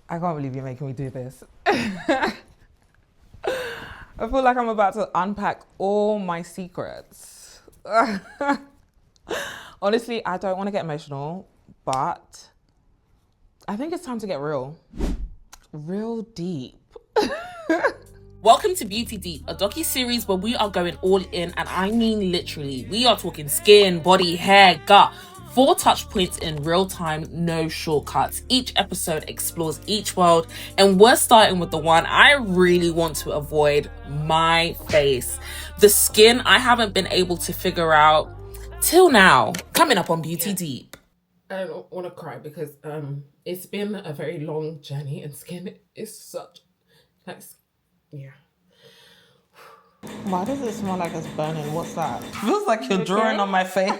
I can't believe you're making me do this. I feel like I'm about to unpack all my secrets. Honestly, I don't want to get emotional, but I think it's time to get real. Real deep. Welcome to Beauty Deep, a docu-series where we are going all in, and I mean literally. We are talking skin, body, hair, gut. 4 touch points in real time, no shortcuts. Each episode explores each world, and we're starting with the one I really want to avoid, my face. The skin I haven't been able to figure out till now. Coming up on Beauty Deep. I don't want to cry because it's been a very long journey, and skin is such yeah. Why does it smell like it's burning? What's that? Feels like you're drawing on my face.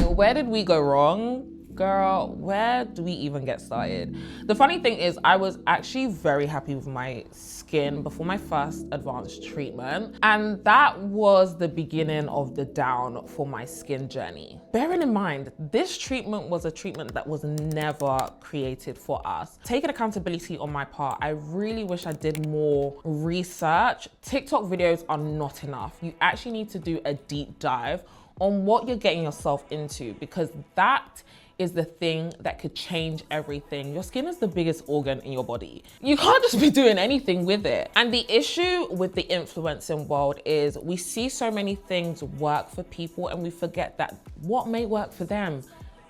Where did we go wrong? Girl, where do we even get started? The funny thing is, I was actually very happy with my skin before my first advanced treatment. And that was the beginning of the down for my skin journey. Bearing in mind, this treatment was a treatment that was never created for us. Taking accountability on my part, I really wish I did more research. TikTok videos are not enough. You actually need to do a deep dive on what you're getting yourself into, because that is the thing that could change everything. Your skin is the biggest organ in your body. You can't just be doing anything with it. And the issue with the influencing world is we see so many things work for people and we forget that what may work for them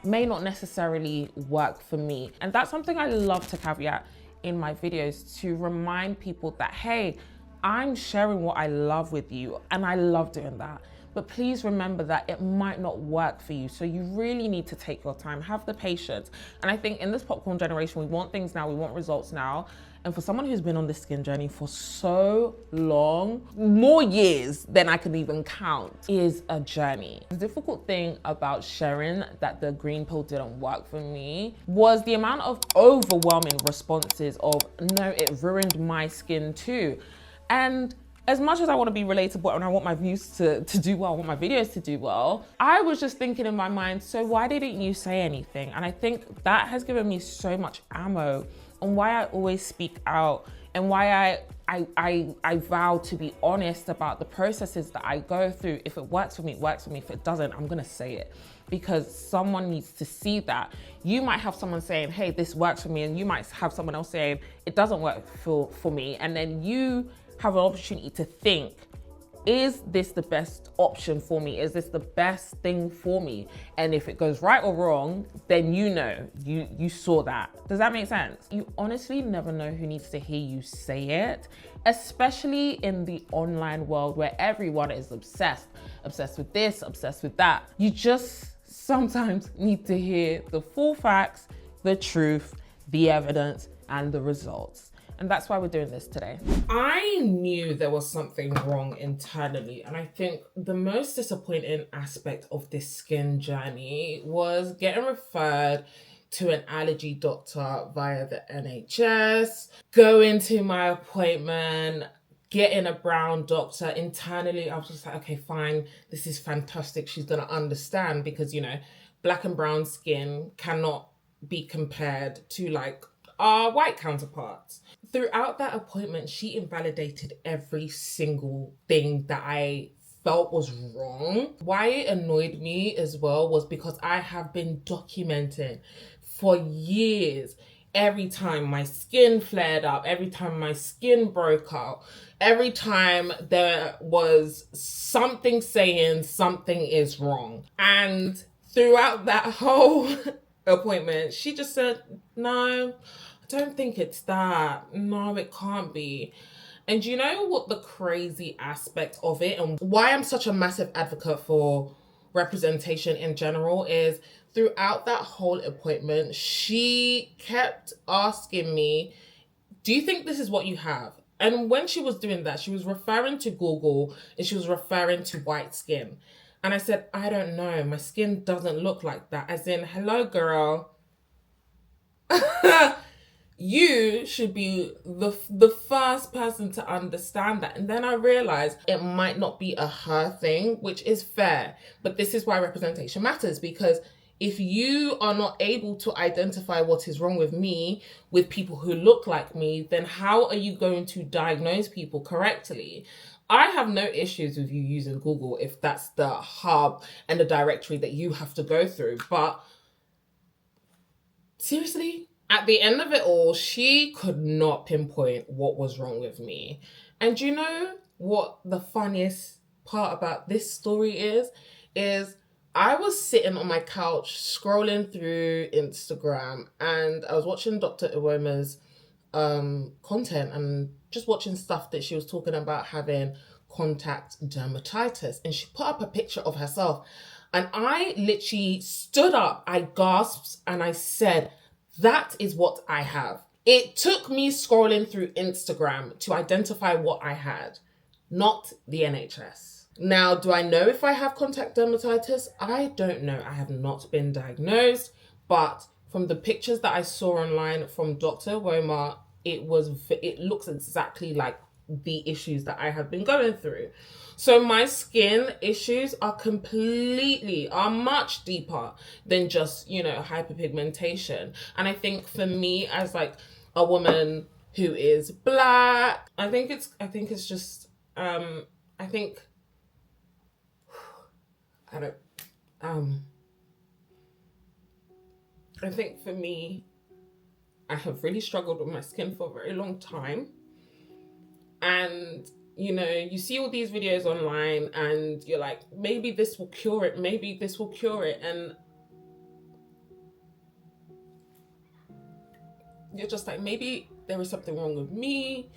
may not necessarily work for me. And that's something I love to caveat in my videos, to remind people that, hey, I'm sharing what I love with you, and I love doing that. But please remember that it might not work for you. So you really need to take your time, have the patience. And I think in this popcorn generation, we want things now, we want results now. And for someone who's been on this skin journey for so long, more years than I can even count, is a journey. The difficult thing about sharing that the green pill didn't work for me was the amount of overwhelming responses of, no, it ruined my skin too. And as much as I want to be relatable and I want my views to do well, I want my videos to do well, I was just thinking in my mind, so why didn't you say anything? And I think that has given me so much ammo on why I always speak out and why I vow to be honest about the processes that I go through. If it works for me, it works for me. If it doesn't, I'm gonna say it, because someone needs to see that. You might have someone saying, hey, this works for me, and you might have someone else saying, it doesn't work for me. And then you have an opportunity to think, is this the best option for me? Is this the best thing for me? And if it goes right or wrong, then you know, you saw that. Does that make sense? You honestly never know who needs to hear you say it, especially in the online world where everyone is obsessed with this, obsessed with that. You just sometimes need to hear the full facts, the truth, the evidence, and the results. And that's why we're doing this today. I knew there was something wrong internally, and I think the most disappointing aspect of this skin journey was getting referred to an allergy doctor via the NHS, going to my appointment, getting a brown doctor. Internally, I was just like, okay, fine, this is fantastic. She's gonna understand, because, you know, black and brown skin cannot be compared to like our white counterparts. Throughout that appointment, she invalidated every single thing that I felt was wrong. Why it annoyed me as well was because I have been documenting for years every time my skin flared up, every time my skin broke out, every time there was something saying something is wrong. And throughout that whole appointment, she just said, no, I don't think it's that. No, it can't be. And you know what the crazy aspect of it, and why I'm such a massive advocate for representation in general, is throughout that whole appointment, she kept asking me, do you think this is what you have? And when she was doing that, she was referring to Google and she was referring to white skin. And I said, I don't know. My skin doesn't look like that. As in, hello, girl. You should be the first person to understand that. And then I realized it might not be a her thing, which is fair. But this is why representation matters, because if you are not able to identify what is wrong with me with people who look like me, then how are you going to diagnose people correctly? I have no issues with you using Google if that's the hub and the directory that you have to go through. But seriously, at the end of it all, she could not pinpoint what was wrong with me. And you know what the funniest part about this story is I was sitting on my couch scrolling through Instagram, and I was watching Dr. Iwoma's content and just watching stuff that she was talking about having contact dermatitis, and she put up a picture of herself, and I literally stood up, I gasped, and I said, that is what I have. It took me scrolling through Instagram to identify what I had, not the NHS. Now, do I know if I have contact dermatitis? I don't know. I have not been diagnosed, but from the pictures that I saw online from Dr. Iwoma, it looks exactly like the issues that I have been going through. So my skin issues are much deeper than just, hyperpigmentation. And I think for me, as like a woman who is Black, I think for me, I have really struggled with my skin for a very long time. And, you see all these videos online and you're like, maybe this will cure it. Maybe this will cure it. And you're just like, maybe there is something wrong with me.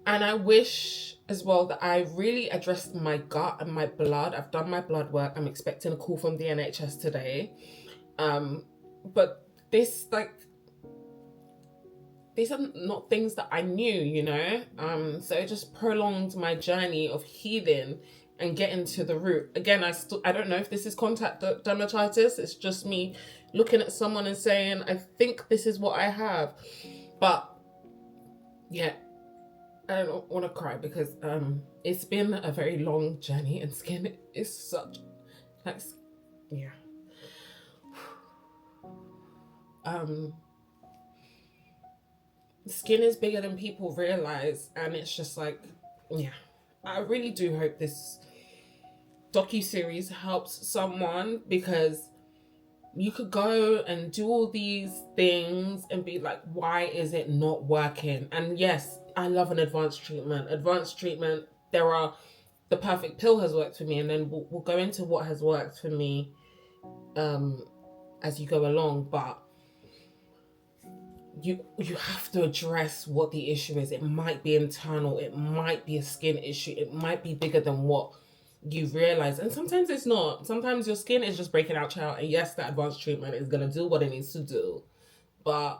And I wish as well that I really addressed my gut and my blood. I've done my blood work. I'm expecting a call from the NHS today. But these are not things that I knew, so it just prolonged my journey of healing and getting to the root. Again, I don't know if this is contact dermatitis. It's just me looking at someone and saying, I think this is what I have. But yeah, I don't want to cry because it's been a very long journey, and skin is such yeah. Skin is bigger than people realize, and it's just like, yeah, I really do hope this docu-series helps someone, because you could go and do all these things and be like, why is it not working? And yes, I love an advanced treatment. The perfect pill has worked for me, and then we'll go into what has worked for me as you go along. But you have to address what the issue is. It might be internal, it might be a skin issue, it might be bigger than what you realize, and sometimes it's not. Sometimes your skin is just breaking out, child, and yes, the advanced treatment is going to do what it needs to do, but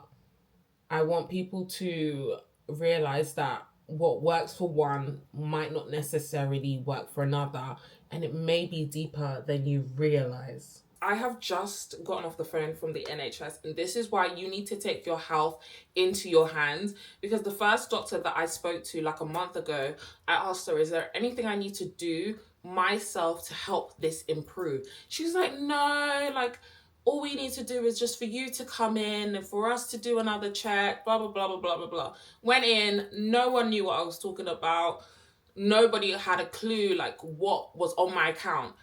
I want people to realize that what works for one might not necessarily work for another, and it may be deeper than you realize. I have just gotten off the phone from the NHS, and this is why you need to take your health into your hands, because the first doctor that I spoke to like a month ago, I asked her, is there anything I need to do myself to help this improve? She's like, no, like all we need to do is just for you to come in and for us to do another check, blah, blah, blah, blah, blah, blah, blah. Went in, no one knew what I was talking about. Nobody had a clue like what was on my account.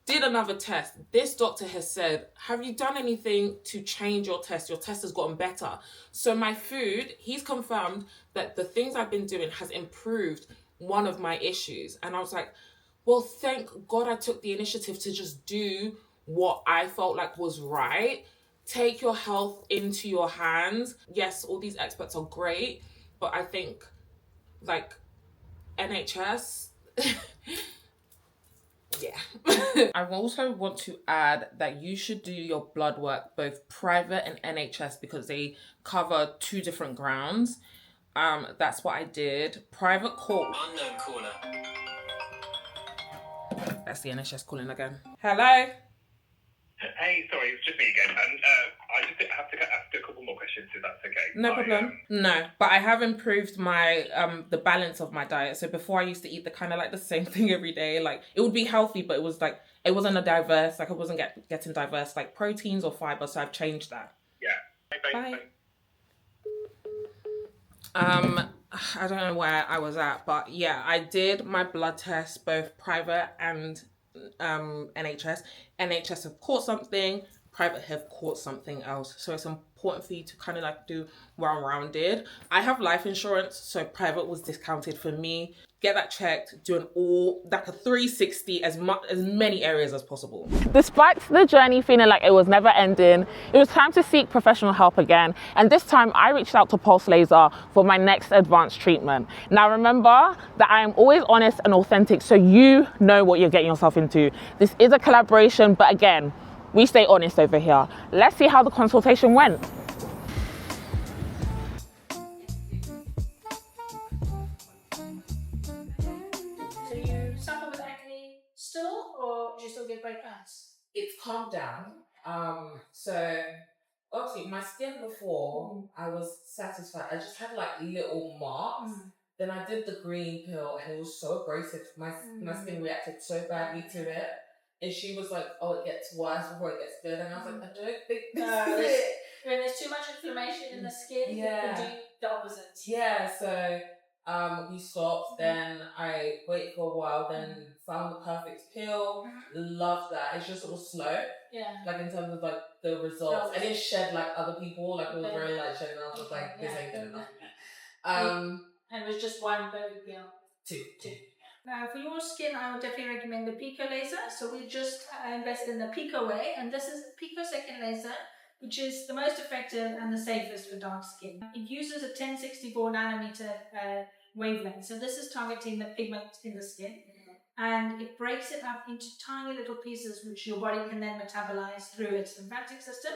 Did another test. This doctor has said, have you done anything to change your test? Your test has gotten better. So my food, he's confirmed that the things I've been doing has improved one of my issues. And I was like, well, thank God I took the initiative to just do what I felt like was right. Take your health into your hands. Yes, all these experts are great, but I think like NHS... yeah. I also want to add that you should do your blood work, both private and NHS, because they cover two different grounds. That's what I did. Private call. Unknown caller. That's the NHS calling again. Hello? Hey, sorry, it's just me again. I I just have to ask a couple more questions if that's okay. No problem. No, but I have improved my the balance of my diet. So before I used to eat the kind of like the same thing every day. Like it would be healthy, but it was like it wasn't a diverse. Like I wasn't getting diverse like proteins or fiber. So I've changed that. Yeah. Bye. I don't know where I was at, but yeah, I did my blood test, both private and NHS. NHS have caught something, private have caught something else. So it's important for you to kind of like do well-rounded. I have life insurance, so private was discounted for me. Get that checked, doing all like a 360 as many areas as possible. Despite the journey feeling like it was never ending, it was time to seek professional help again. And this time I reached out to Pulse Laser for my next advanced treatment. Now remember that I am always honest and authentic, so you know what you're getting yourself into. This is a collaboration, but again, we stay honest over here. Let's see how the consultation went. Breakouts. It's calmed down. So obviously my skin before I was satisfied. I just had like little marks. Then I did the green pill and it was so abrasive. My skin reacted so badly to it. And she was like, "Oh, it gets worse before it gets good." And I was like, "I don't think this is it." When there's too much inflammation in the skin, you can do the opposite. Yeah, so we stopped, then I waited for a while, then found the perfect pill. Loved that. It's just it was slow. Yeah. Like in terms of like the results. I didn't shed like other people, like it was very light shed and I was just like, this ain't good enough. And it was just one very pill. Two. For your skin, I would definitely recommend the Pico Laser. So we just invested in the Pico way, and this is the Pico Second Laser, which is the most effective and the safest for dark skin. It uses a 1064 nanometer wavelength. So this is targeting the pigment in the skin. And it breaks it up into tiny little pieces which your body can then metabolize through its lymphatic system.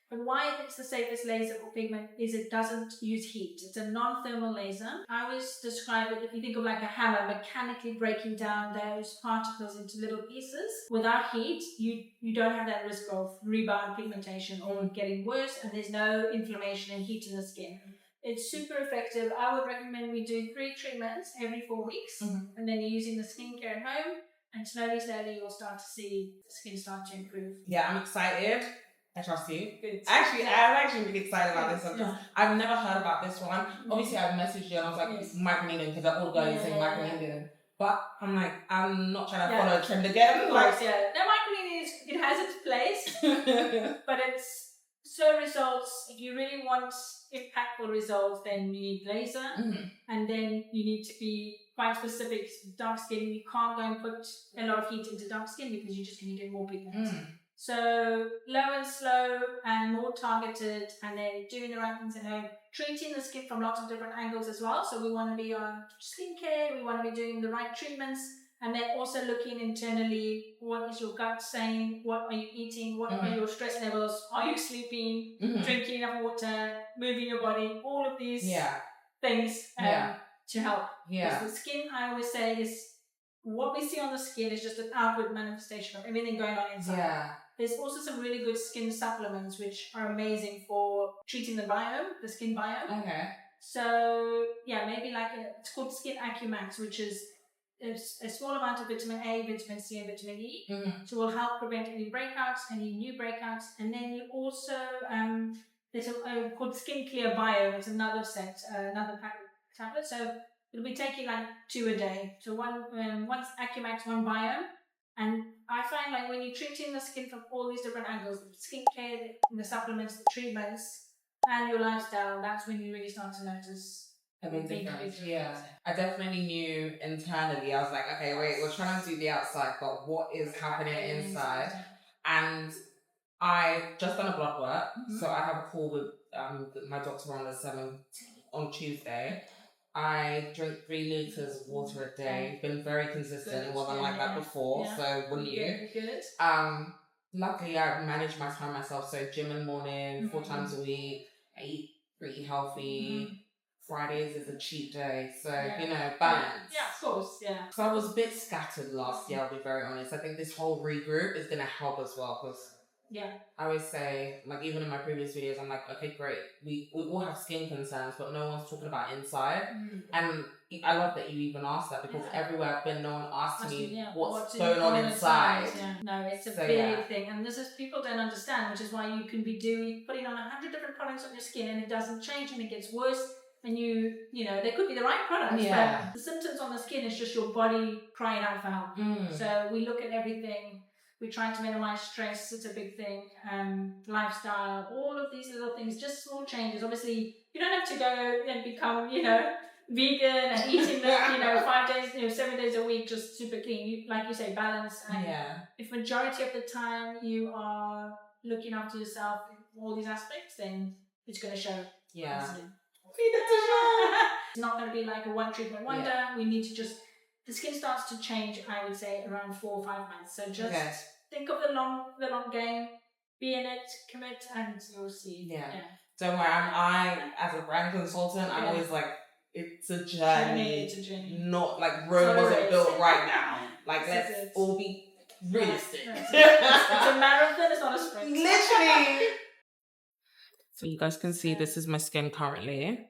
But why it's the safest laser for pigment is it doesn't use heat. It's a non-thermal laser. I always describe it, if you think of like a hammer mechanically breaking down those particles into little pieces. Without heat, you don't have that risk of rebound pigmentation or getting worse, and there's no inflammation and heat in the skin. It's super effective. I would recommend we do 3 treatments every 4 weeks, and then you're using the skincare at home, and slowly you'll start to see the skin start to improve. Yeah, I'm excited. I trust you. Good. I'm actually really excited about this one. Yeah. I've never heard about this one. Obviously, I've messaged you and I was like, microneedling, because all the guys saying microneedling. But I'm like, I'm not trying to follow a trend again. Of course, No, microneedling it has its place, but it's slow results. If you really want impactful results, then you need laser, and then you need to be quite specific. Dark skin, you can't go and put a lot of heat into dark skin because you're just going to get more pigment. So low and slow and more targeted, and then doing the right things at home, treating the skin from lots of different angles as well. So we want to be on skincare, we want to be doing the right treatments, and then also looking internally, what is your gut saying, what are you eating, what are your stress levels, are you sleeping, drinking enough water, moving your body, all of these things to help. Because the skin, I always say, is what we see on the skin is just an outward manifestation of everything going on inside. There's also some really good skin supplements which are amazing for treating the biome, the skin biome. Okay. So maybe it's called Skin AcuMax, which is a small amount of vitamin A, vitamin C, and vitamin E, so will help prevent any breakouts, any new breakouts. And then you also there's a called Skin Clear Bio. It's another set, another tablet. So it'll be taking 2 a day. So one's AcuMax, one Bio. And I find when you're treating the skin from all these different angles, the skincare, the supplements, the treatments, and your lifestyle, that's when you really start to notice a big difference. I definitely knew internally. I was like, okay, wait, we're trying to do the outside, but what is happening inside? And I just done a blood work, so I have a call with my doctor on the 7th on Tuesday. I drink 3 litres of water a day. Been very consistent. It wasn't like that before, so wouldn't you? Good. Luckily, I manage my time myself. So gym in the morning, 4 times a week. I eat pretty healthy. Fridays is a cheat day, so balance. Yeah, of course. Yeah. So I was a bit scattered last year. I'll be very honest. I think this whole regroup is gonna help as well because Yeah. I always say, like, even in my previous videos, I'm like, okay, great. We all have skin concerns, but no one's talking about inside. And I love that you even asked that, because everywhere I've been, no one asked me what's going on inside. Yeah. No, it's a big thing. And this is, people don't understand, which is why you can be putting on 100 different products on your skin and it doesn't change and it gets worse. And you know, they could be the right products, but the symptoms on the skin is just your body crying out for help. So we look at everything. We try to minimize stress. It's a big thing. Lifestyle, all of these little things, just small changes. Obviously, you don't have to go and become, you know, vegan and eating, you know, 5 days, you know, 7 days a week, just super clean. You, like you say, balance. And if majority of the time you are looking after yourself in all these aspects, then it's going to show. It's not going to be like a one treatment wonder. We need to just, the skin starts to change, I would say, around 4 or 5 months. So just think of the long game, be in it, commit, and you'll see. Don't worry, I as a brand consultant, I'm always like, it's a journey. It's a journey. Not like Rome wasn't built right now. Like, let's all be realistic. It's a marathon, it's not a sprint. Literally. So you guys can see this is my skin currently.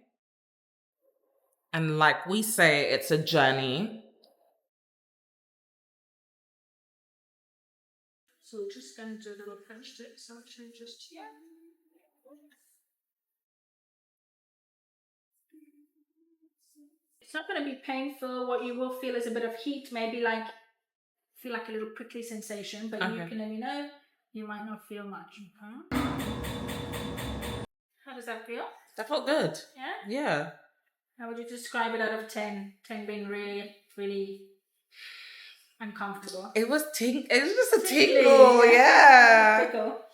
And like we say, it's a journey. So we're just going to do a little pinch tip, so just here. It's not going to be painful. What you will feel is a bit of heat, maybe like, feel like a little prickly sensation, but you can let me know. You might not feel much. How does that feel? That felt good. Yeah. How would you describe it out of 10? 10 being really, really uncomfortable. It was just a tingle, yeah.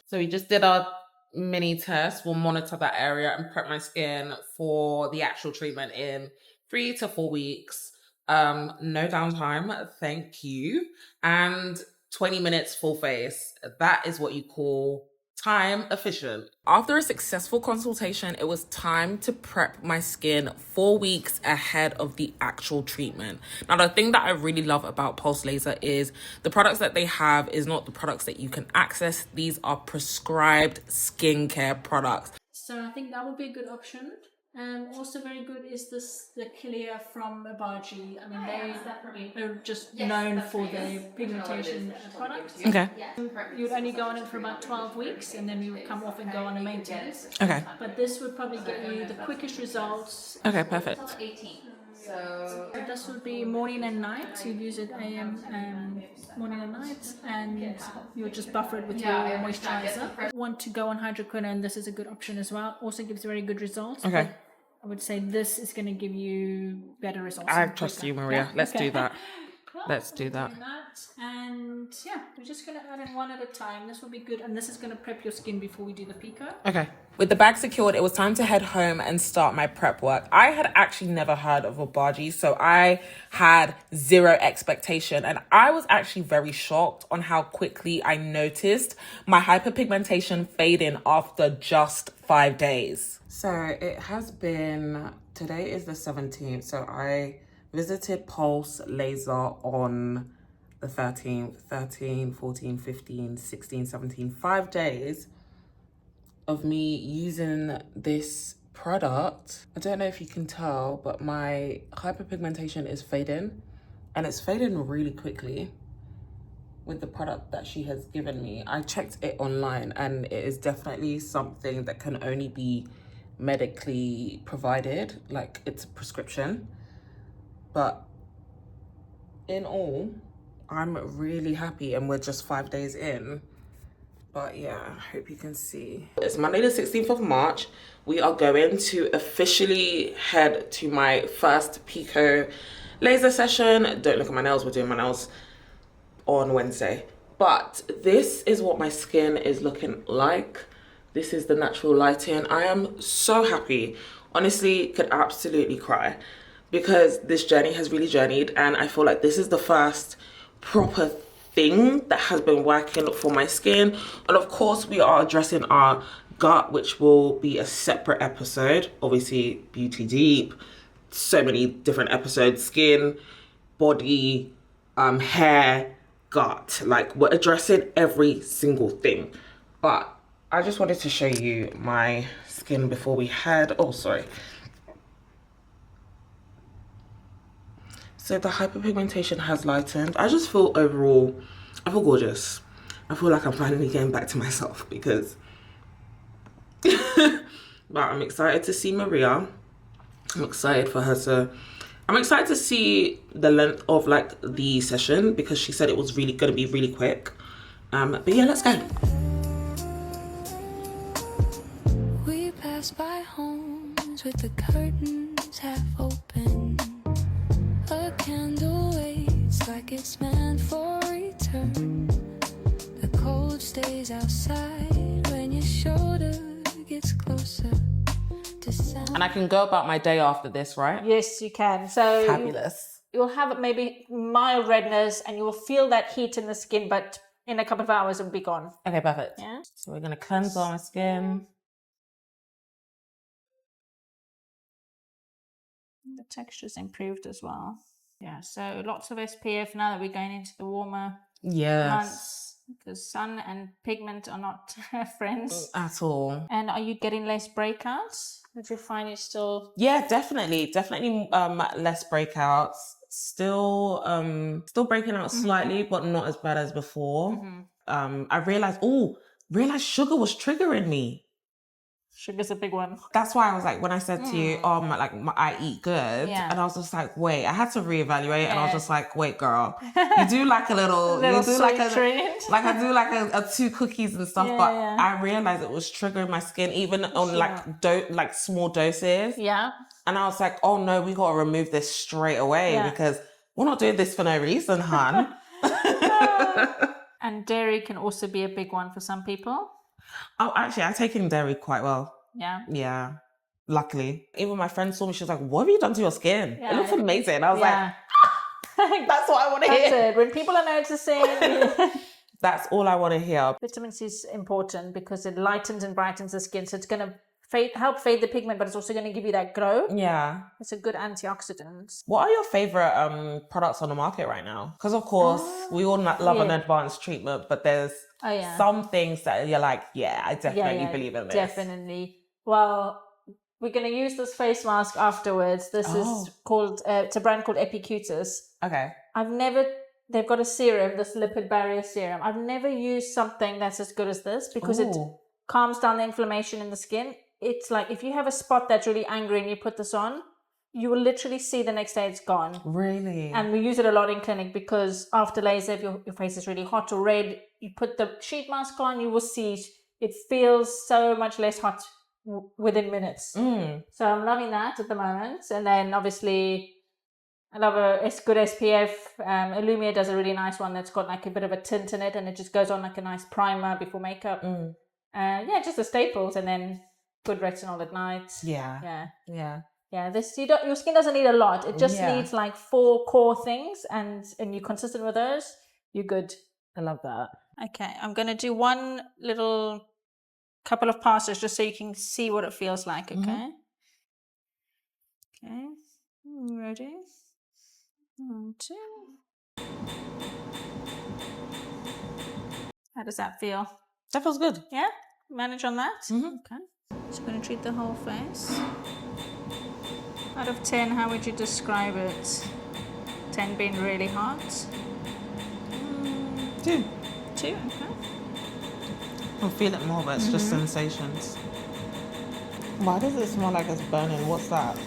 So we just did our mini test. We'll monitor that area and prep my skin for the actual treatment in 3 to 4 weeks. No downtime, thank you. And 20 minutes full face. That is what you call time efficient. After a successful consultation, it was time to prep my skin 4 weeks ahead of the actual treatment. Now, the thing that I really love about Pulse Laser is the products that they have is not the products that you can access. These are prescribed skincare products. So I think that would be a good option. Also very good is the Clear from Abaji. I mean, they're just known for their pigmentation products. Okay. You'd only go on it for about 12 weeks and then you would come off and go on a maintenance. Okay. But this would probably get you the quickest results. Okay, perfect. So this would be morning and night. You use it AM morning and night, and you'll just buffer it with your moisturizer. Want to go on hydroquinone, this is a good option as well. Also gives very good results. Okay. I would say this is going to give you better results. I trust you, Maria. Let's do that. Let's do that. And yeah, we're just going to add in one at a time. This will be good. And this is going to prep your skin before we do the Pico. Okay. With the bag secured, it was time to head home and start my prep work. I had actually never heard of Abaji, so I had zero expectation. And I was actually very shocked on how quickly I noticed my hyperpigmentation fading after just 5 days. So it has been, today is the 17th, so I visited Pulse Laser on the 13th, 13, 14, 15, 16, 17, 5 days of me using this product. I don't know if you can tell, but my hyperpigmentation is fading, and it's fading really quickly with the product that she has given me. I checked it online and it is definitely something that can only be medically provided, like it's a prescription. But in all, I'm really happy, and we're just 5 days in. But yeah, I hope you can see. It's Monday the 16th of March. We are going to officially head to my first Pico Laser session. Don't look at my nails, we're doing my nails on Wednesday. But this is what my skin is looking like. This is the natural lighting. I am so happy. Honestly, could absolutely cry, because this journey has really journeyed, and I feel like this is the first proper thing that has been working for my skin. And of course, we are addressing our gut, which will be a separate episode. Obviously, Beauty Deep, so many different episodes: skin, body, hair, gut. Like, we're addressing every single thing. But I just wanted to show you my skin before we head. Oh, sorry. So the hyperpigmentation has lightened. I just feel overall, I feel gorgeous. I feel like I'm finally getting back to myself because but I'm excited to see Maria. I'm excited to see the length of like the session because she said it was really gonna be really quick. But yeah, let's go. We pass by homes with the curtains half open. A candle waits like it's meant for return. The cold stays outside when your shoulder gets closer to sound. And I can go about my day after this, right? Yes, you can. So Fabulous. you'll have maybe mild redness and you will feel that heat in the skin, but in a couple of hours it'll be gone. Okay, perfect. Yeah. So we're gonna cleanse our skin. The texture's improved as well. Yeah, so lots of SPF now that we're going into the warmer Yes. months because sun and pigment are not friends. At all. And are you getting less breakouts? Did you find it still? Yeah, definitely less breakouts. Still breaking out slightly, but not as bad as before. I realized sugar was triggering me. Sugar's a big one. That's why I was like, when I said to you, I eat good, Yeah. and I was just like, wait, I had to reevaluate, and I was just like, wait, girl, you You do like a little, you do like a treat. like I do like a 2 cookies and stuff, Yeah, but yeah. I realized it was triggering my skin even on like small doses. Yeah. And I was like, oh no, we gotta remove this straight away because we're not doing this for no reason, hun. And dairy can also be a big one for some people. Oh, actually, I take in dairy quite well. Yeah. Yeah. Luckily. Even my friend saw me, she was like, what have you done to your skin? Yeah. It looks amazing. I was Yeah. like, that's what I want to That's hear. it. When people are noticing, That's all I want to hear. vitamin C is important because it lightens and brightens the skin. So it's going to help fade the pigment, but it's also going to give you that glow. Yeah. It's a good antioxidant. What are your favorite products on the market right now? Because of course, we all love an advanced treatment, but there's some things that you're like, I definitely believe in this. Definitely. Well, we're going to use this face mask afterwards. This is called, it's a brand called Ep.1. Okay. They've got a serum, this lipid barrier serum. I've never used something that's as good as this because it calms down the inflammation in the skin. It's like if you have a spot that's really angry and you put this on, you will literally see the next day it's gone. Really? And we use it a lot in clinic because after laser, if your face is really hot or red, you put the sheet mask on, you will see it feels so much less hot within minutes. So I'm loving that at the moment. And then obviously I love a good SPF. Illumia does a really nice one that's got like a bit of a tint in it and it just goes on like a nice primer before makeup. Just the staples, and then good retinol at night. Yeah. Your skin doesn't need a lot. It just needs like 4 core things, and you're consistent with those, you're good. I love that. Okay, I'm going to do one little couple of passes just so you can see what it feels like. Okay. Okay. Ready? 1, 2. How does that feel? That feels good. Yeah? Manage on that? Okay. So I'm going to treat the whole face. Out of 10, how would you describe it? 10 being really hot? 2. 2, okay. I feel it more, but it's just sensations. Why does it smell like it's burning? What's that?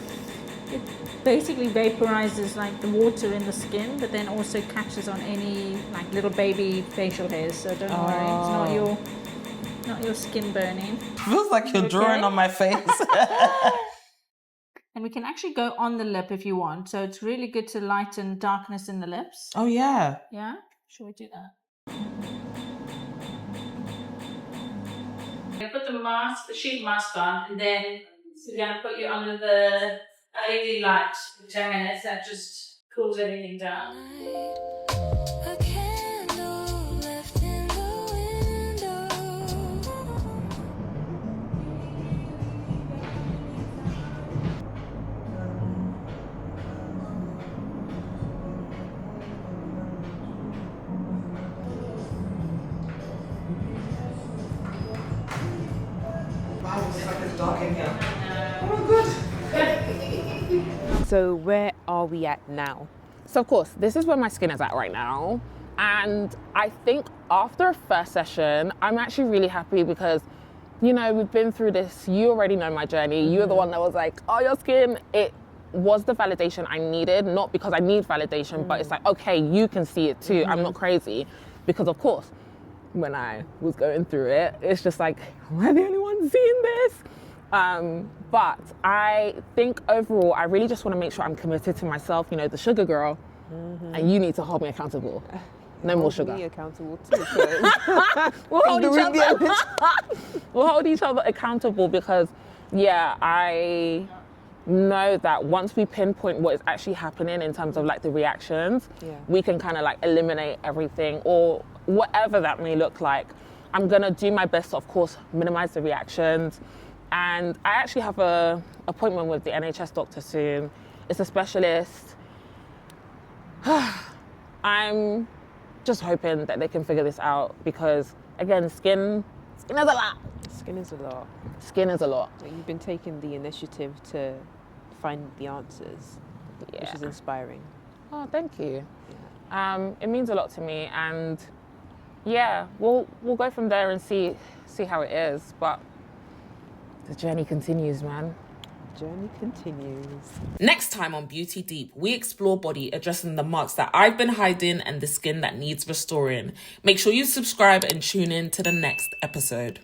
It basically vaporizes like the water in the skin, but then also catches on any like little baby facial hairs. So don't worry, it's not your skin burning. Feels like you're drawing on my face. And we can actually go on the lip if you want. So it's really good to lighten darkness in the lips. Oh yeah. Yeah? Should we do that? You put the sheet mask on, and then we're going to put you under the LED light for 10 minutes. That just cools everything down. A candle left in the window. dark in here. Oh my god. So where are we at now? So of course, this is where my skin is at right now. And I think after a first session, I'm actually really happy because, you know, we've been through this. You already know my journey. You're the one that was like, oh, your skin, it was the validation I needed, not because I need validation, but it's like, okay, you can see it too. I'm not crazy. Because of course, when I was going through it, it's just like, am I the only one seeing this? But I think overall, I really just want to make sure I'm committed to myself, you know, the sugar girl, and you need to hold me accountable. No more sugar. Me accountable too. We'll hold each other accountable because, yeah, I know that once we pinpoint what is actually happening in terms of like the reactions, we can kind of like eliminate everything or whatever that may look like. I'm gonna do my best to, of course, minimize the reactions. And I actually have a appointment with the NHS doctor soon. It's a specialist. I'm just hoping that they can figure this out because, again, skin is a lot. Skin is a lot. Skin is a lot. Like, you've been taking the initiative to find the answers, which is inspiring. Oh, thank you. It means a lot to me, and yeah, we'll go from there and see how it is. But the journey continues, man. Journey continues. Next time on Beauty Deep, we explore body, addressing the marks that I've been hiding and the skin that needs restoring. Make sure you subscribe and tune in to the next episode.